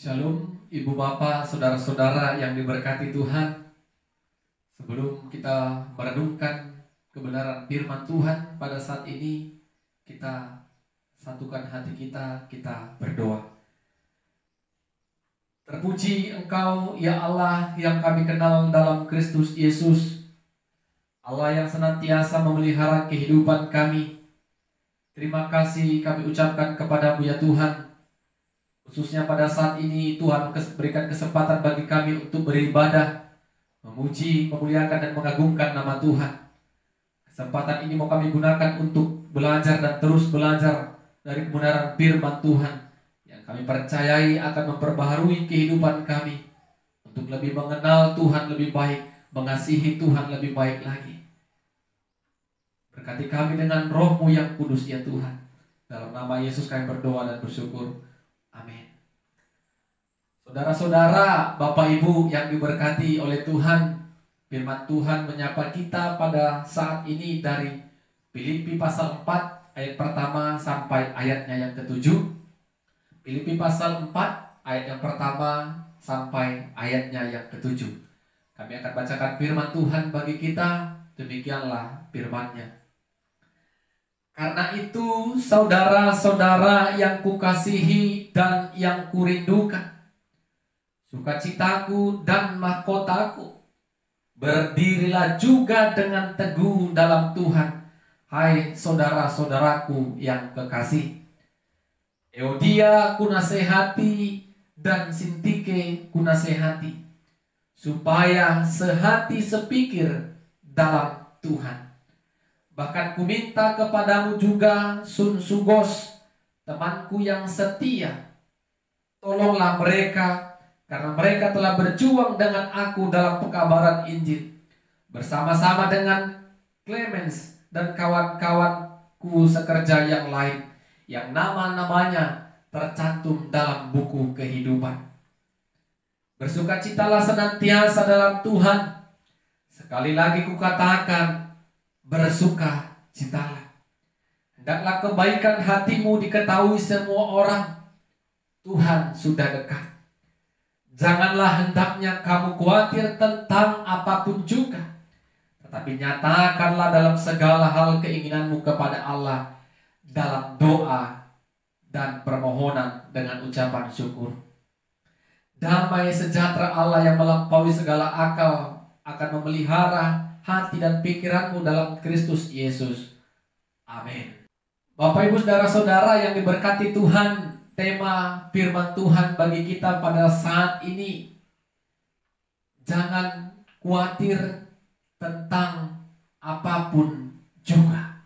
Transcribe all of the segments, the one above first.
Shalom, Ibu Bapak, Saudara-saudara yang diberkati Tuhan. Sebelum kita merenungkan kebenaran firman Tuhan pada saat ini, kita satukan hati kita berdoa. Terpuji Engkau, ya Allah, yang kami kenal dalam Kristus Yesus, Allah yang senantiasa memelihara kehidupan kami. Terima kasih kami ucapkan kepadamu ya Tuhan. Khususnya pada saat ini Tuhan berikan kesempatan bagi kami untuk beribadah, memuji, memuliakan dan mengagungkan nama Tuhan. Kesempatan ini mau kami gunakan untuk belajar dan terus belajar dari kebenaran firman Tuhan yang kami percayai akan memperbaharui kehidupan kami untuk lebih mengenal Tuhan lebih baik, mengasihi Tuhan lebih baik lagi. Berkati kami dengan Roh-Mu yang kudus ya Tuhan. Dalam nama Yesus kami berdoa dan bersyukur. Amin. Saudara-saudara, Bapak Ibu yang diberkati oleh Tuhan, firman Tuhan menyapa kita pada saat ini dari Filipi pasal 4 ayat pertama sampai ayatnya yang ke-7. Filipi pasal 4 ayat yang pertama sampai ayatnya yang ke-7. Kami akan bacakan firman Tuhan bagi kita, demikianlah firman-Nya. Karena itu, saudara-saudara yang kukasihi dan yang kurindukan, sukacitaku dan mahkotaku, berdirilah juga dengan teguh dalam Tuhan, hai saudara-saudaraku yang kekasih. Euodia kunasehati dan Sintike kunasehati, supaya sehati sepikir dalam Tuhan. Bahkan kuminta kepadamu juga Sunsugos, temanku yang setia. Tolonglah mereka, karena mereka telah berjuang dengan aku dalam pekabaran Injil, bersama-sama dengan Clemens dan kawan-kawanku sekerja yang lain, yang nama-namanya tercantum dalam buku kehidupan. Bersukacitalah senantiasa dalam Tuhan. Sekali lagi kukatakan, bersukacitalah. Hendaklah kebaikan hatimu diketahui semua orang. Tuhan sudah dekat. Janganlah hendaknya kamu khawatir tentang apapun juga, tetapi nyatakanlah dalam segala hal keinginanmu kepada Allah dalam doa dan permohonan dengan ucapan syukur. Damai sejahtera Allah yang melampaui segala akal akan memelihara hati dan pikiranmu dalam Kristus Yesus. Amin. Bapak Ibu saudara-saudara yang diberkati Tuhan, tema firman Tuhan bagi kita pada saat ini, jangan khawatir tentang apapun juga.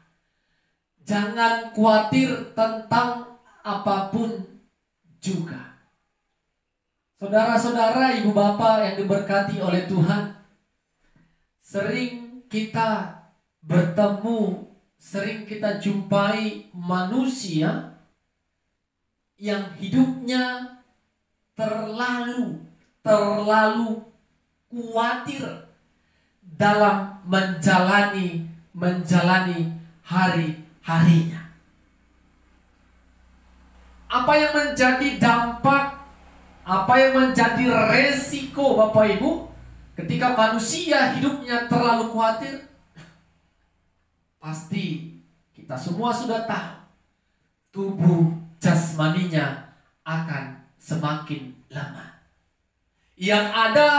Jangan khawatir tentang apapun juga. Saudara-saudara, ibu bapak yang diberkati oleh Tuhan, sering kita bertemu, sering kita jumpai manusia yang hidupnya terlalu khawatir dalam menjalani hari-harinya. Apa yang menjadi dampak, apa yang menjadi resiko Bapak Ibu ketika manusia hidupnya terlalu khawatir? Pasti kita semua sudah tahu, tubuh jasmaninya akan semakin lemah. Yang ada,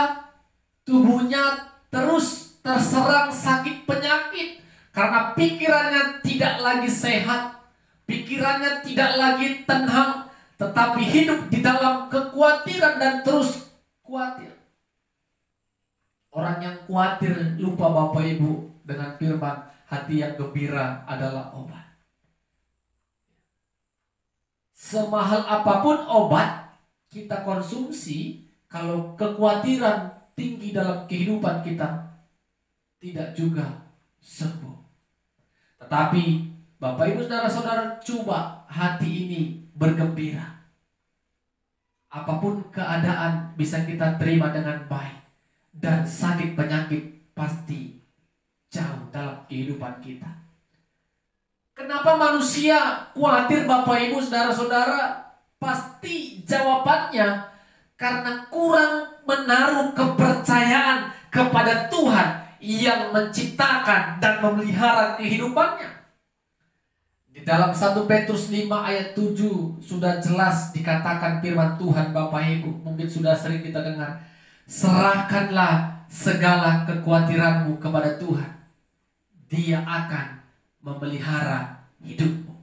tubuhnya terus terserang sakit penyakit karena pikirannya tidak lagi sehat, pikirannya tidak lagi tenang, tetapi hidup di dalam kekhawatiran dan terus khawatir. Orang yang khawatir lupa Bapak Ibu dengan firman, hati yang gembira adalah obat. Semahal apapun obat kita konsumsi, kalau kekhawatiran tinggi dalam kehidupan kita, tidak juga sembuh. Tetapi Bapak Ibu saudara-saudara, coba hati ini bergembira. Apapun keadaan bisa kita terima dengan baik. Dan sakit penyakit pasti jauh dalam kehidupan kita. Kenapa manusia khawatir Bapak Ibu saudara-saudara? Pasti jawabannya karena kurang menaruh kepercayaan kepada Tuhan yang menciptakan dan memelihara kehidupannya. Di dalam 1 Petrus 5 ayat 7 sudah jelas dikatakan firman Tuhan, Bapak Ibu, mungkin sudah sering kita dengar. Serahkanlah segala kekhawatiranmu kepada Tuhan. Dia akan memelihara hidupmu.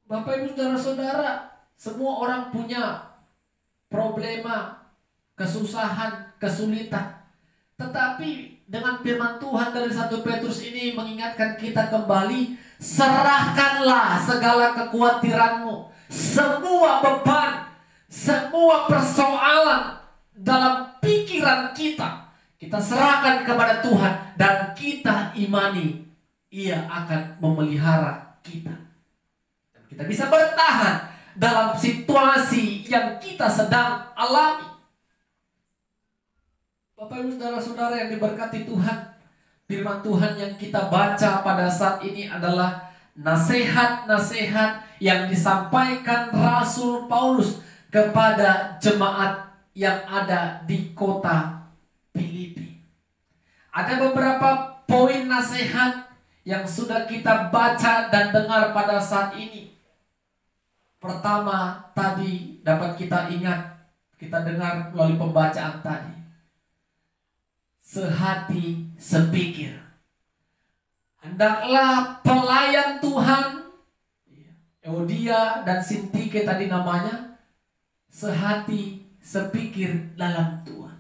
Bapak Ibu saudara-saudara, semua orang punya problema, kesusahan, kesulitan. Tetapi dengan firman Tuhan dari 1 Petrus ini mengingatkan kita kembali, serahkanlah segala kekhawatiranmu, semua beban, semua persoalan dalam pikiran kita, kita serahkan kepada Tuhan dan kita imani Ia akan memelihara kita. Dan kita bisa bertahan dalam situasi yang kita sedang alami. Bapak Ibu saudara-saudara yang diberkati Tuhan, firman Tuhan yang kita baca pada saat ini adalah nasihat-nasihat yang disampaikan Rasul Paulus kepada jemaat yang ada di kota Filipi. Ada beberapa poin nasihat yang sudah kita baca dan dengar pada saat ini. Pertama, tadi dapat kita ingat, kita dengar melalui pembacaan tadi. Sehati sepikir. Hendaklah pelayan Tuhan, Euodia dan Sintike tadi namanya, sehati sepikir dalam Tuhan.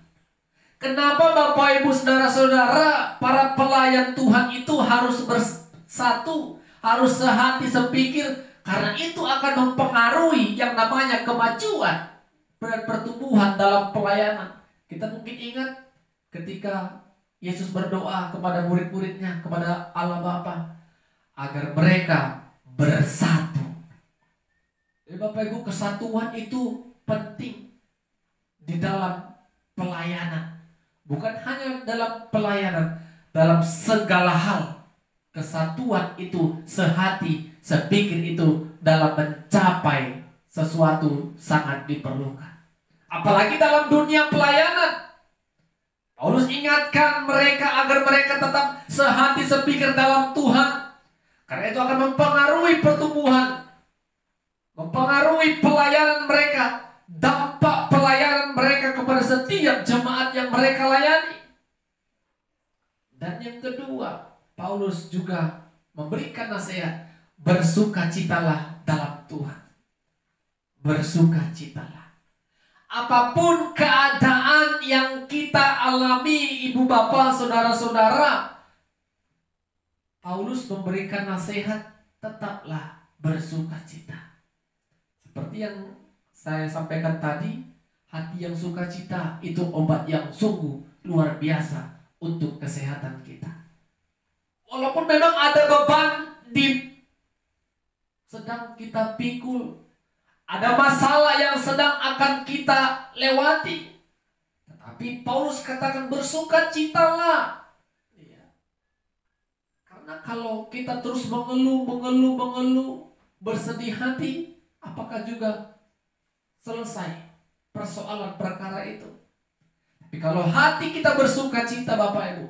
Kenapa Bapak Ibu saudara-saudara, para pelayan Tuhan itu harus bersatu, harus sehati sepikir? Karena itu akan mempengaruhi yang namanya kemajuan dan pertumbuhan dalam pelayanan. Kita mungkin ingat ketika Yesus berdoa kepada murid-muridnya, kepada Allah Bapa, agar mereka bersatu. Jadi Bapak Ibu, kesatuan itu penting di dalam pelayanan. Bukan hanya dalam pelayanan, dalam segala hal. Kesatuan itu, sehati, sepikir itu dalam mencapai sesuatu sangat diperlukan. Apalagi dalam dunia pelayanan. Paulus ingatkan mereka agar mereka tetap sehati sepikir dalam Tuhan. Karena itu akan mempengaruhi pertumbuhan, mempengaruhi pelayanan mereka, dampak pelayanan mereka kepada setiap jemaat yang mereka layani. Dan yang kedua, Paulus juga memberikan nasihat, bersukacitalah dalam Tuhan. Bersukacitalah. Apapun keadaan yang kita alami, ibu bapak, saudara-saudara, Paulus memberikan nasihat, tetaplah bersukacita. Seperti yang saya sampaikan tadi, hati yang sukacita itu obat yang sungguh luar biasa untuk kesehatan kita. Walaupun memang ada beban sedang kita pikul, ada masalah yang sedang akan kita lewati, tetapi Paulus katakan bersukacitalah. Karena kalau kita terus mengeluh, bersedih hati, apakah juga selesai persoalan perkara itu? Tapi kalau hati kita bersukacita, Bapak Ibu,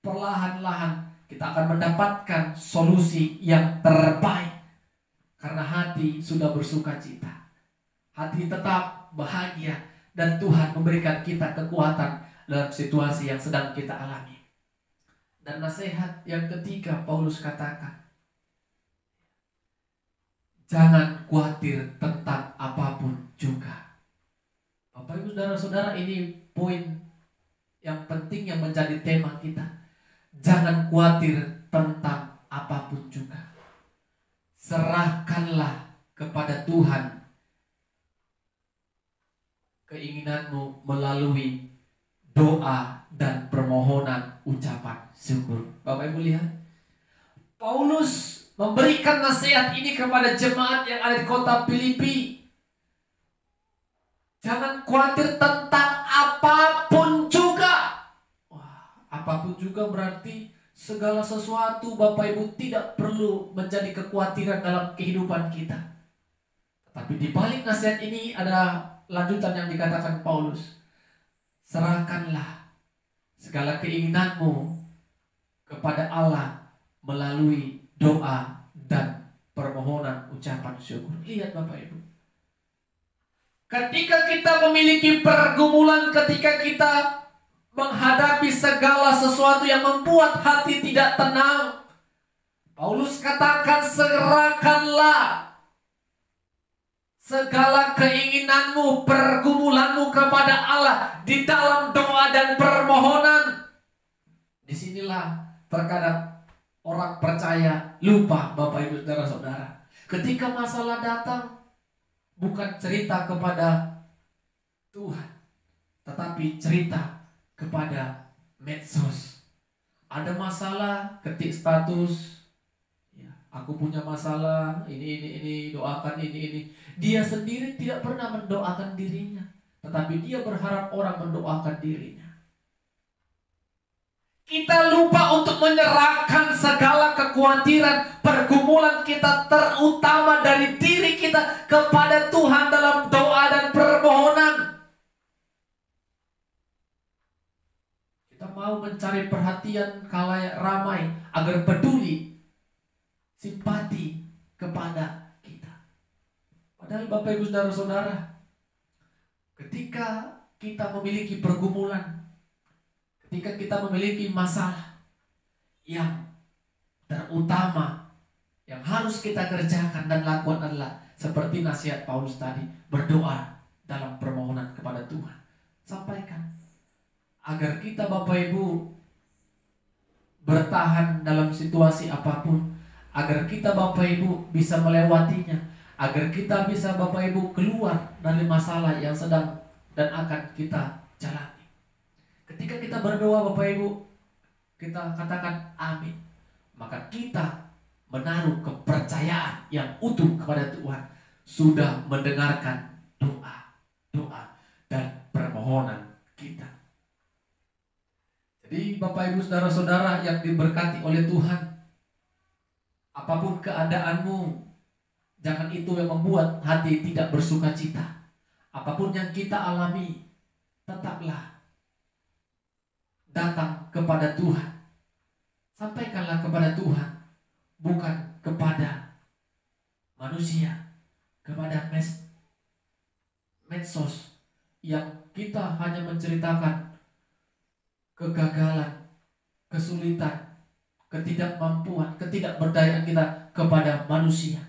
perlahan-lahan kita akan mendapatkan solusi yang terbaik. Karena hati sudah bersukacita, hati tetap bahagia, dan Tuhan memberikan kita kekuatan dalam situasi yang sedang kita alami. Dan nasihat yang ketiga, Paulus katakan, jangan khawatir tentang apapun juga. Bapak Ibu saudara-saudara, ini poin yang penting yang menjadi tema kita. Jangan khawatir tentang apapun juga. Serahkanlah kepada Tuhan keinginanmu melalui doa dan permohonan ucapan syukur. Bapak Ibu lihat, Paulus memberikan nasihat ini kepada jemaat yang ada di kota Filipi. Jangan khawatir tentang apapun juga. Wah, apapun juga berarti segala sesuatu, Bapak Ibu, tidak perlu menjadi kekhawatiran dalam kehidupan kita. Tapi di balik nasihat ini ada lanjutan yang dikatakan Paulus. Serahkanlah segala keinginanmu kepada Allah melalui doa dan permohonan ucapan syukur. Lihat Bapak Ibu. Ketika kita memiliki pergumulan, ketika kita menghadapi segala sesuatu yang membuat hati tidak tenang, Paulus katakan serahkanlah segala keinginanmu, pergumulanmu kepada Allah di dalam doa dan permohonan. Disinilah terkadang orang percaya lupa Bapak Ibu Saudara-saudara. Ketika masalah datang, bukan cerita kepada Tuhan, tetapi cerita kepada medsos. Ada masalah, ketik status, ya, aku punya masalah, ini, doakan ini. Dia sendiri tidak pernah mendoakan dirinya, tetapi dia berharap orang mendoakan dirinya. Kita lupa untuk menyerahkan segala kekhawatiran, pergumulan kita terutama dari diri kita kepada Tuhan dalam doa dan permohonan. Kita mau mencari perhatian khalayak ramai agar peduli, simpati kepada kita. Padahal Bapak Ibu Saudara-saudara, ketika kita memiliki pergumulan, ketika kita memiliki masalah, yang terutama yang harus kita kerjakan dan lakukan adalah seperti nasihat Paulus tadi, berdoa dalam permohonan kepada Tuhan. Sampaikan agar kita Bapak Ibu bertahan dalam situasi apapun, agar kita Bapak Ibu bisa melewatinya, agar kita bisa Bapak Ibu keluar dari masalah yang sedang dan akan kita jalani. Ketika kita berdoa Bapak Ibu, kita katakan amin, maka kita menaruh kepercayaan yang utuh kepada Tuhan sudah mendengarkan doa dan permohonan kita. Jadi Bapak Ibu Saudara-saudara yang diberkati oleh Tuhan, apapun keadaanmu, jangan itu yang membuat hati tidak bersuka cita. Apapun yang kita alami, tetaplah datang kepada Tuhan. Sampaikanlah kepada Tuhan, bukan kepada manusia, kepada medsos yang kita hanya menceritakan kegagalan, kesulitan, ketidakmampuan, ketidakberdayaan kita kepada manusia.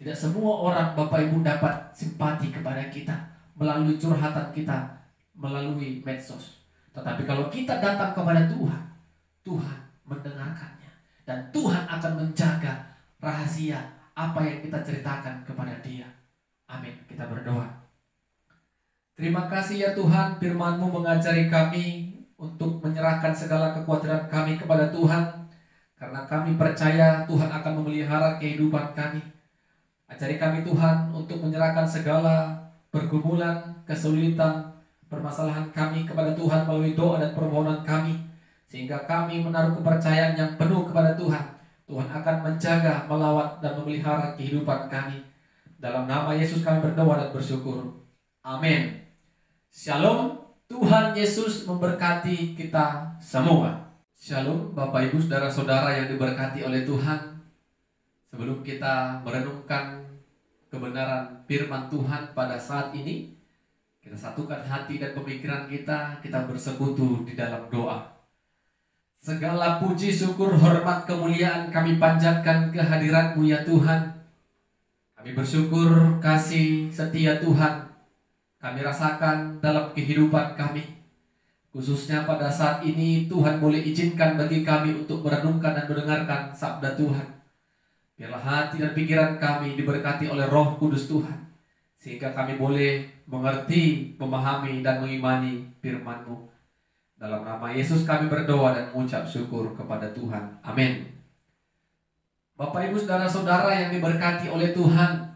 Tidak semua orang Bapak Ibu dapat simpati kepada kita melalui curhatan kita, melalui medsos. Tetapi kalau kita datang kepada Tuhan, Tuhan mendengarkannya, dan Tuhan akan menjaga rahasia apa yang kita ceritakan kepada Dia. Amin. Kita berdoa. Terima kasih ya Tuhan, firman-Mu mengajari kami untuk menyerahkan segala kekhawatiran kami kepada Tuhan, karena kami percaya Tuhan akan memelihara kehidupan kami. Ajari kami Tuhan untuk menyerahkan segala pergumulan, kesulitan, permasalahan kami kepada Tuhan melalui doa dan permohonan kami, sehingga kami menaruh kepercayaan yang penuh kepada Tuhan. Tuhan akan menjaga, melawat, dan memelihara kehidupan kami. Dalam nama Yesus kami berdoa dan bersyukur. Amin. Shalom. Tuhan Yesus memberkati kita semua. Shalom Bapak Ibu Saudara-saudara yang diberkati oleh Tuhan. Sebelum kita merenungkan kebenaran firman Tuhan pada saat ini, kita satukan hati dan pemikiran kita bersekutu di dalam doa. Segala puji, syukur, hormat, kemuliaan kami panjatkan kehadirat-Mu ya Tuhan. Kami bersyukur kasih setia Tuhan kami rasakan dalam kehidupan kami. Khususnya pada saat ini Tuhan boleh izinkan bagi kami untuk merenungkan dan mendengarkan sabda Tuhan. Biarlah hati dan pikiran kami diberkati oleh Roh Kudus Tuhan, sehingga kami boleh mengerti, memahami, dan mengimani firman-Mu. Dalam nama Yesus kami berdoa dan mengucap syukur kepada Tuhan. Amin. Bapak Ibu Saudara-saudara yang diberkati oleh Tuhan,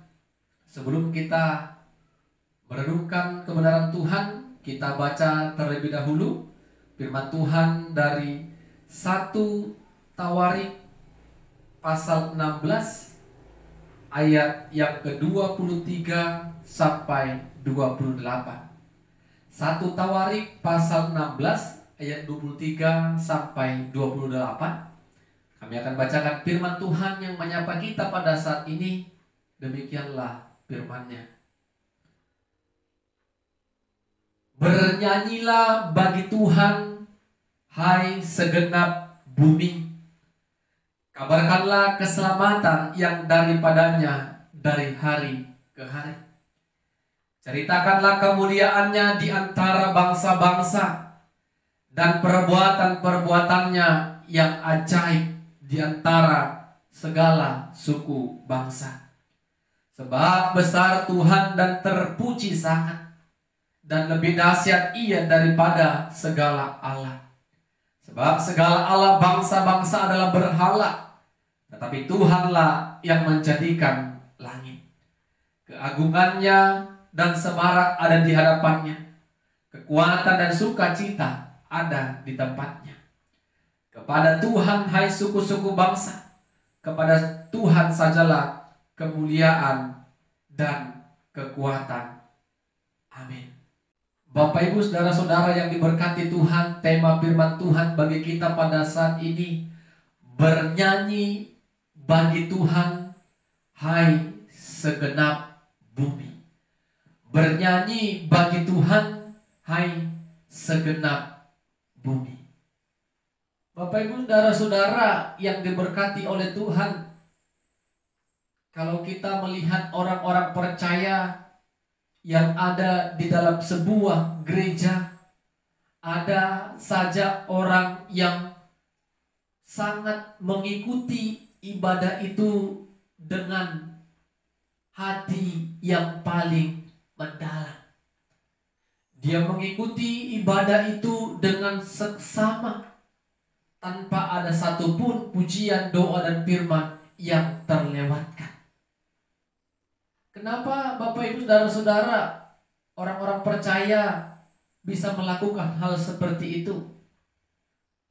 sebelum kita merenungkan kebenaran Tuhan, kita baca terlebih dahulu firman Tuhan dari 1 Tawarik pasal 16 ayat yang ke-23 sampai 28. 1 Tawarik pasal 16 ayat 23 sampai 28. Kami akan bacakan firman Tuhan yang menyapa kita pada saat ini. Demikianlah firman-Nya. Bernyanyilah bagi Tuhan, hai segenap bumi. Kabarkanlah keselamatan yang daripadanya dari hari ke hari. Ceritakanlah kemuliaannya di antara bangsa-bangsa dan perbuatan-perbuatannya yang ajaib di antara segala suku bangsa. Sebab besar Tuhan dan terpuji sangat, dan lebih dahsyat Ia daripada segala Allah. Sebab segala Allah bangsa-bangsa adalah berhala, tetapi Tuhanlah yang menjadikan langit. Keagungannya dan semarak ada di hadapannya. Kekuatan dan sukacita ada di tempatnya. Kepada Tuhan hai suku-suku bangsa, kepada Tuhan sajalah kemuliaan dan kekuatan. Amin. Bapak Ibu saudara-saudara yang diberkati Tuhan, tema firman Tuhan bagi kita pada saat ini, bernyanyi bagi Tuhan, hai segenap bumi. Bernyanyi bagi Tuhan, hai segenap bumi. Bapak Ibu saudara-saudara yang diberkati oleh Tuhan, kalau kita melihat orang-orang percaya yang ada di dalam sebuah gereja, ada saja orang yang sangat mengikuti ibadah itu dengan hati yang paling mendalam. Dia mengikuti ibadah itu dengan seksama, tanpa ada satupun pujian, doa, dan firman yang terlewatkan. Kenapa Bapak Ibu saudara-saudara, orang-orang percaya bisa melakukan hal seperti itu?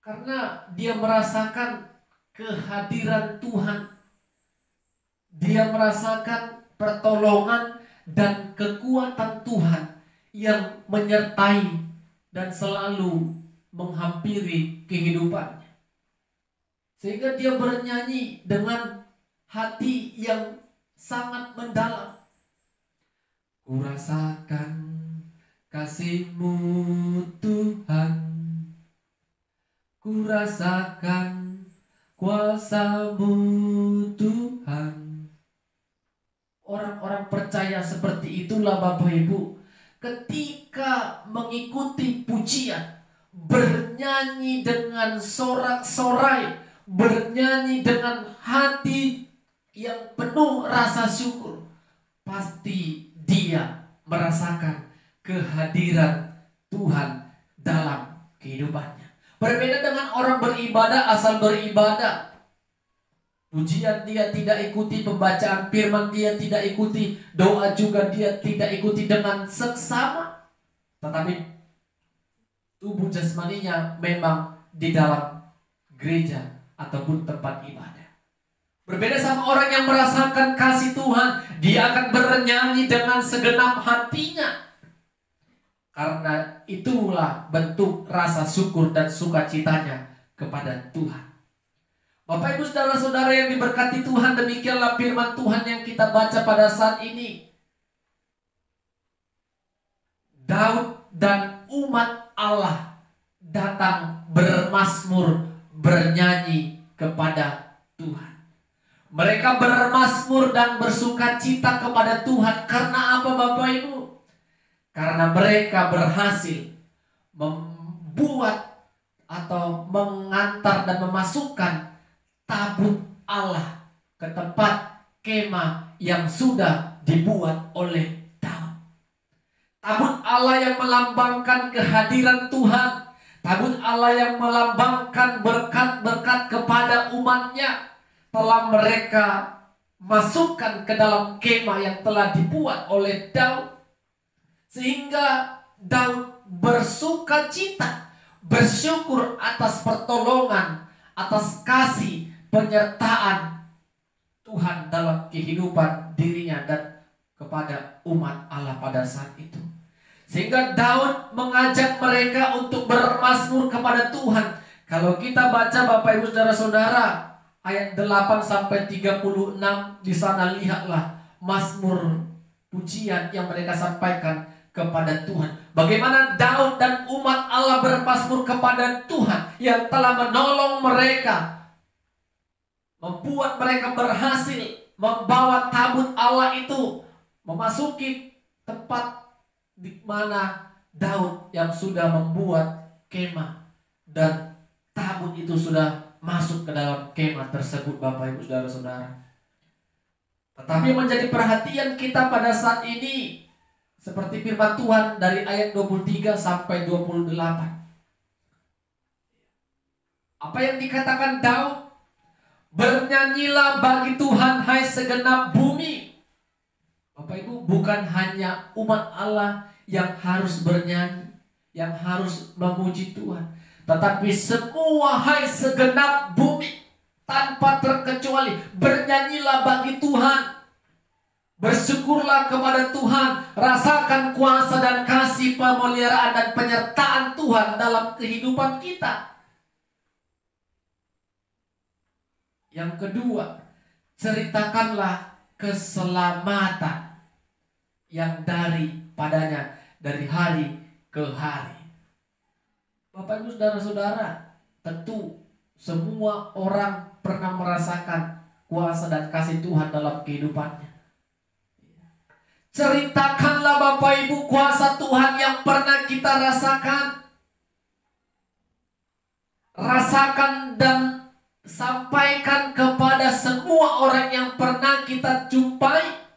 Karena dia merasakan kehadiran Tuhan. Dia merasakan pertolongan dan kekuatan Tuhan yang menyertai dan selalu menghampiri kehidupannya. Sehingga dia bernyanyi dengan hati yang sangat mendalam. Kurasakan kasih-Mu Tuhan, kurasakan kuasa-Mu Tuhan. Orang-orang percaya seperti itulah Bapak Ibu, ketika mengikuti pujian, bernyanyi dengan sorak-sorai, bernyanyi dengan hati yang penuh rasa syukur, pasti dia merasakan kehadiran Tuhan dalam kehidupannya. Berbeda dengan orang beribadah asal beribadah. Pujian dia tidak ikuti, pembacaan firman dia tidak ikuti, doa juga dia tidak ikuti dengan seksama. Tetapi tubuh jasmaninya memang di dalam gereja ataupun tempat ibadah. Berbeda sama orang yang merasakan kasih Tuhan, dia akan bernyanyi dengan segenap hatinya. Karena itulah bentuk rasa syukur dan sukacitanya kepada Tuhan. Bapak Ibu saudara-saudara yang diberkati Tuhan, demikianlah firman Tuhan yang kita baca pada saat ini. Daud dan umat Allah datang bermazmur, bernyanyi kepada Tuhan. Mereka bermazmur dan bersukacita kepada Tuhan. Karena apa Bapak Ibu? Karena mereka berhasil membuat atau mengantar dan memasukkan tabut Allah ke tempat kemah yang sudah dibuat oleh Daud. Tabut Allah yang melambangkan kehadiran Tuhan. Tabut Allah yang melambangkan berkat-berkat kepada umatnya telah mereka masukkan ke dalam kemah yang telah dibuat oleh Daud. Sehingga Daud bersukacita, bersyukur atas pertolongan, atas kasih, penyertaan Tuhan dalam kehidupan dirinya dan kepada umat Allah pada saat itu. Sehingga Daud mengajak mereka untuk bermazmur kepada Tuhan. Kalau kita baca Bapak Ibu Saudara-saudara ayat 8 sampai 36, di sana lihatlah mazmur pujian yang mereka sampaikan kepada Tuhan. Bagaimana Daud dan umat Allah bermazmur kepada Tuhan yang telah menolong mereka, membuat mereka berhasil membawa tabut Allah itu memasuki tempat di mana Daud yang sudah membuat kemah, dan tabut itu sudah masuk ke dalam kemah tersebut, Bapak Ibu Saudara-saudara. Tetapi menjadi perhatian kita pada saat ini, seperti firman Tuhan dari ayat 23 sampai 28. Apa yang dikatakan Daud? Bernyanyilah bagi Tuhan hai segenap bumi. Bapak Ibu, bukan hanya umat Allah yang harus bernyanyi, yang harus memuji Tuhan, tetapi semua hai segenap bumi tanpa terkecuali bernyanyilah bagi Tuhan. Bersyukurlah kepada Tuhan, rasakan kuasa dan kasih pemeliharaan dan penyertaan Tuhan dalam kehidupan kita. Yang kedua, ceritakanlah keselamatan yang daripadanya dari hari ke hari. Bapak Ibu Saudara-saudara, tentu semua orang pernah merasakan kuasa dan kasih Tuhan dalam kehidupannya. Ceritakanlah Bapak Ibu kuasa Tuhan yang pernah kita rasakan. Rasakan dan sampaikan kepada semua orang yang pernah kita jumpai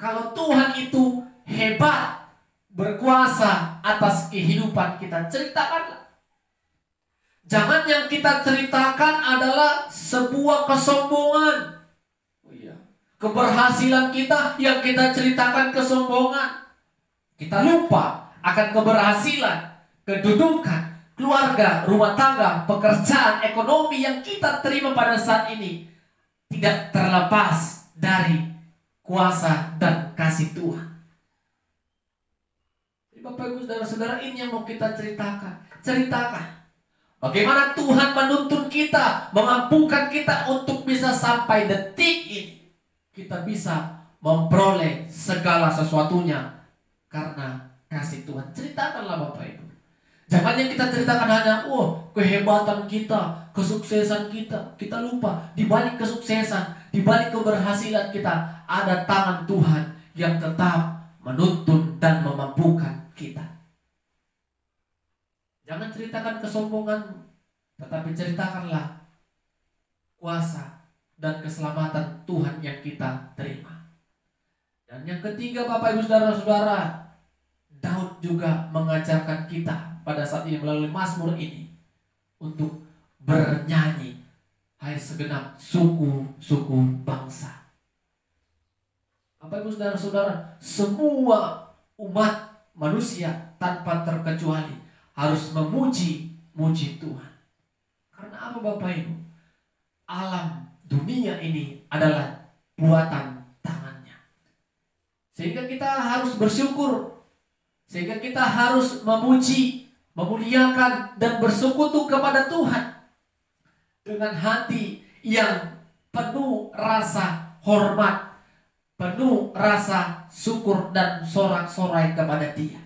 kalau Tuhan itu hebat, berkuasa atas kehidupan kita. Ceritakanlah. Jangan yang kita ceritakan adalah sebuah kesombongan. Oh iya. Keberhasilan kita yang kita ceritakan kesombongan. Kita lupa akan keberhasilan, kedudukan, keluarga, rumah tangga, pekerjaan, ekonomi yang kita terima pada saat ini tidak terlepas dari kuasa dan kasih Tuhan. Jadi Bapak Ibu Saudara-saudara, ini yang mau kita ceritakan. Ceritakan bagaimana Tuhan menuntun kita, mengampunkan kita untuk bisa sampai detik ini kita bisa memperoleh segala sesuatunya karena kasih Tuhan. Ceritakanlah Bapak Ibu. Jangan yang kita ceritakan hanya kehebatan kita, kesuksesan kita. Kita lupa di balik kesuksesan, di balik keberhasilan kita ada tangan Tuhan yang tetap menuntun dan memampukan kita. Jangan ceritakan kesombonganmu, tetapi ceritakanlah kuasa dan keselamatan Tuhan yang kita terima. Dan yang ketiga Bapak Ibu Saudara-saudara, Daud juga mengajarkan kita pada saat ini melalui mazmur ini untuk bernyanyi hai segenap suku-suku bangsa. Bapak Ibu Saudara-saudara, semua umat manusia tanpa terkecuali harus memuji Tuhan. Karena apa Bapak Ibu? Alam dunia ini adalah buatan tangannya. Sehingga kita harus bersyukur. Sehingga kita harus memuji, memuliakan dan bersekutu kepada Tuhan dengan hati yang penuh rasa hormat, penuh rasa syukur dan sorak-sorai kepada Dia.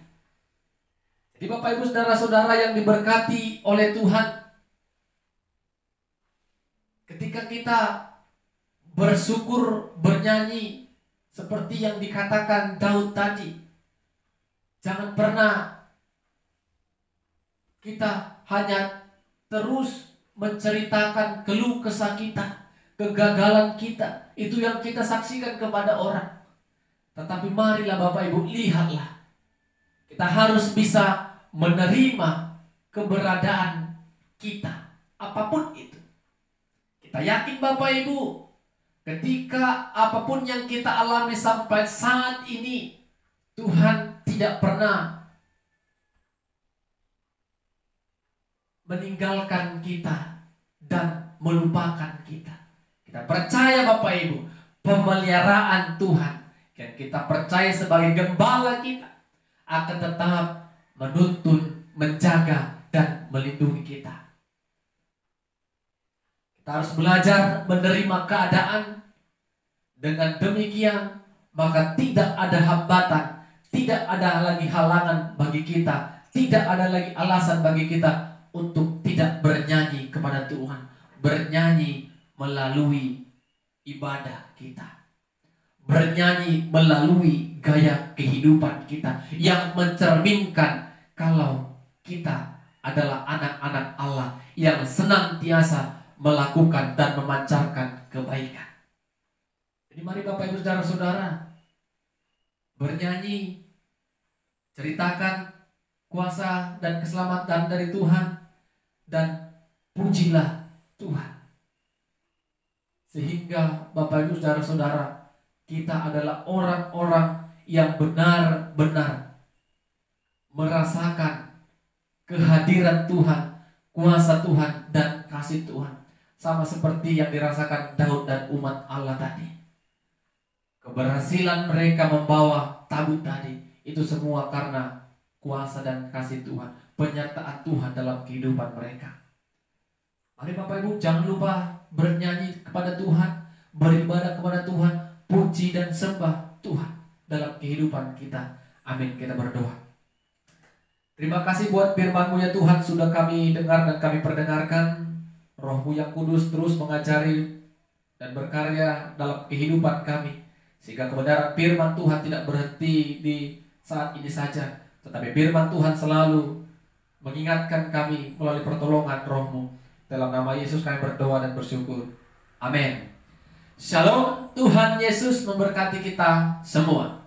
Jadi Bapak Ibu Saudara-saudara yang diberkati oleh Tuhan, ketika kita bersyukur, bernyanyi seperti yang dikatakan Daud tadi, jangan pernah kita hanya terus menceritakan keluh kesah kita, kegagalan kita, itu yang kita saksikan kepada orang. Tetapi marilah Bapak Ibu, lihatlah, kita harus bisa menerima keberadaan kita, apapun itu. Kita yakin Bapak Ibu, ketika apapun yang kita alami sampai saat ini, Tuhan tidak pernah meninggalkan kita dan melupakan kita. Kita percaya Bapak Ibu pemeliharaan Tuhan yang kita percaya sebagai gembala kita akan tetap menuntun, menjaga, dan melindungi kita. Kita harus belajar menerima keadaan. Dengan demikian, maka tidak ada hambatan, tidak ada lagi halangan bagi kita, tidak ada lagi alasan bagi kita untuk tidak bernyanyi kepada Tuhan. Bernyanyi melalui ibadah kita, bernyanyi melalui gaya kehidupan kita yang mencerminkan kalau kita adalah anak-anak Allah yang senantiasa melakukan dan memancarkan kebaikan. Jadi mari Bapak Ibu Saudara-saudara bernyanyi, ceritakan kuasa dan keselamatan dari Tuhan, dan pujilah Tuhan. Sehingga Bapak Ibu Saudara-saudara, kita adalah orang-orang yang benar-benar merasakan kehadiran Tuhan, kuasa Tuhan, dan kasih Tuhan. Sama seperti yang dirasakan Daud dan umat Allah tadi. Keberhasilan mereka membawa tabut tadi, itu semua karena kuasa dan kasih Tuhan, penyertaan Tuhan dalam kehidupan mereka. Mari Bapak Ibu jangan lupa bernyanyi kepada Tuhan, beribadah kepada Tuhan, puji dan sembah Tuhan dalam kehidupan kita. Amin. Kita berdoa. Terima kasih buat firman-Mu ya Tuhan, sudah kami dengar dan kami perdengarkan. Roh-Mu yang kudus terus mengajari dan berkarya dalam kehidupan kami, sehingga kebenaran firman Tuhan tidak berhenti di saat ini saja, tetapi firman Tuhan selalu mengingatkan kami melalui pertolongan Roh-Mu. Dalam nama Yesus kami berdoa dan bersyukur. Amin. Shalom. Tuhan Yesus memberkati kita semua.